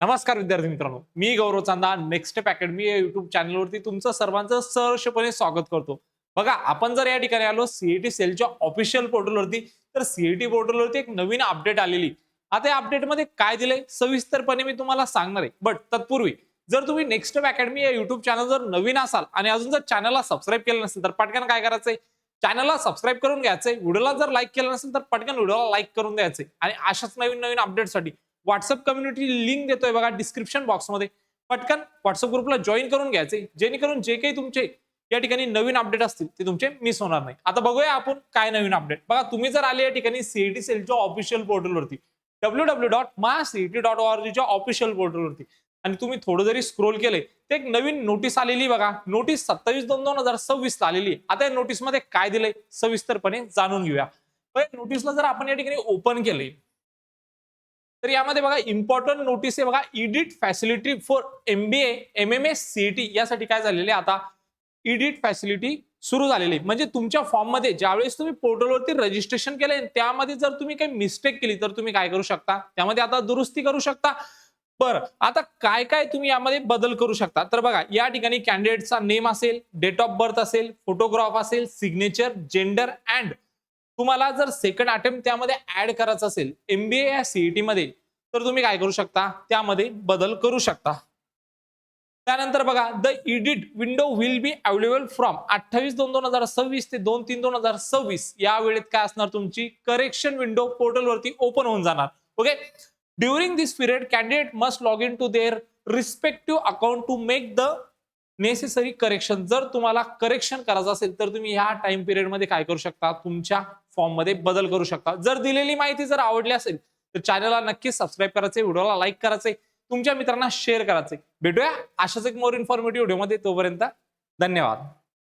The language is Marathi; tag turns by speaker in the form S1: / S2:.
S1: नमस्कार विद्यार्थी मित्रांनो, मी गौरव चांदा नेक्स्ट स्टेप अकॅडमी या युट्यूब चॅनलवरती तुमचं सर्वांचं सहर्षपणे स्वागत करतो. बघा, आपण जर या ठिकाणी आलो सीईटी सेलच्या ऑफिशियल पोर्टलवरती, तर सीईटी पोर्टलवरती एक नवीन अपडेट आलेली. आता या अपडेटमध्ये काय दिलंय सविस्तरपणे मी तुम्हाला सांगणार आहे. बट तत्पूर्वी जर तुम्ही नेक्स्ट स्टेप अकॅडमी या युट्यूब चॅनल जर नवीन असाल आणि अजून जर चॅनलला सबस्क्राईब केलं नसेल तर पटकन काय करायचंय, चॅनलला सबस्क्राईब करून घ्यायचंय. व्हिडिओला जर लाईक केलं नसेल तर पटकन व्हिडिओला लाईक करून द्यायचंय. आणि अशाच नवीन नवीन अपडेटसाठी व्हॉट्सअप कम्युनिटी लिंक देतोय बघा डिस्क्रिप्शन बॉक्समध्ये. पटकन व्हॉट्सअप ग्रुपला जॉईन करून घ्यायचे, जेणेकरून जे काही तुमचे या ठिकाणी नवीन अपडेट असतील ते तुमचे मिस होणार नाही. आता बघूया आपण काय नवीन अपडेट. बघा, तुम्ही जर आले या ठिकाणी सीईटी सेलच्या ऑफिशियल पोर्टलवरती www.mycet.org च्या ऑफिशियल पोर्टलवरती आणि तुम्ही थोडं जरी स्क्रोल केले तर एक नवीन नोटीस आलेली बघा. नोटीस 27/2/2026 आलेली आहे. आता या नोटीस मध्ये काय दिलंय सविस्तरपणे जाणून घेऊया. नोटीसला जर आपण या ठिकाणी ओपन केले तर यामध्ये बघा इम्पॉर्टंट नोटीस आहे बघा. Edit facility for MBA MMA CET यासाठी काय झालेले आता इडिट फॅसिलिटी सुरू झालेली. म्हणजे तुमच्या फॉर्म मध्ये ज्यावेळेस तुम्ही पोर्टलवरती रजिस्ट्रेशन केले त्यामध्ये जर तुम्ही काही मिस्टेक केली तर तुम्ही काय करू शकता, त्यामध्ये आता दुरुस्ती करू शकता. बरं, आता काय काय तुम्ही यामध्ये बदल करू शकता तर बघा, या ठिकाणी कॅन्डिडेटचा नेम असेल, डेट ऑफ बर्थ असेल, फोटोग्राफ असेल, सिग्नेचर, जेंडर अँड तुम्हाला जर सेकंड अटेम्प्ट त्यामध्ये ऍड करायचं असेल MBA या सीईटी मध्ये तर तुम्ही काय करू शकता, त्यामध्ये बदल करू शकता. त्यानंतर बघा, the edit window will be available from 28/2/2026 ते 2/3/2026 या वेळेत काय असणार, तुमची करेक्शन विंडो पोर्टलवरती ओपन होऊन जाणार. Okay, during this period candidate must log in to their respective account to make the necessary correction. जर तुम्हाला करेक्शन करायचं असेल तर तुम्ही ह्या टाइम पिरियड मध्ये काय करू शकता, तुमच्या फॉर्म मध्ये बदल करू शकता. जर दिलेली माहिती जर आवडली असेल तर चॅनलला नक्की सबस्क्राईब करायचे, व्हिडिओला लाईक करायचे, तुमच्या मित्रांना शेअर करायचे. भेटूया अशाच एक मोर इन्फॉर्मेटिव्ह व्हिडिओमध्ये. तोपर्यंत धन्यवाद.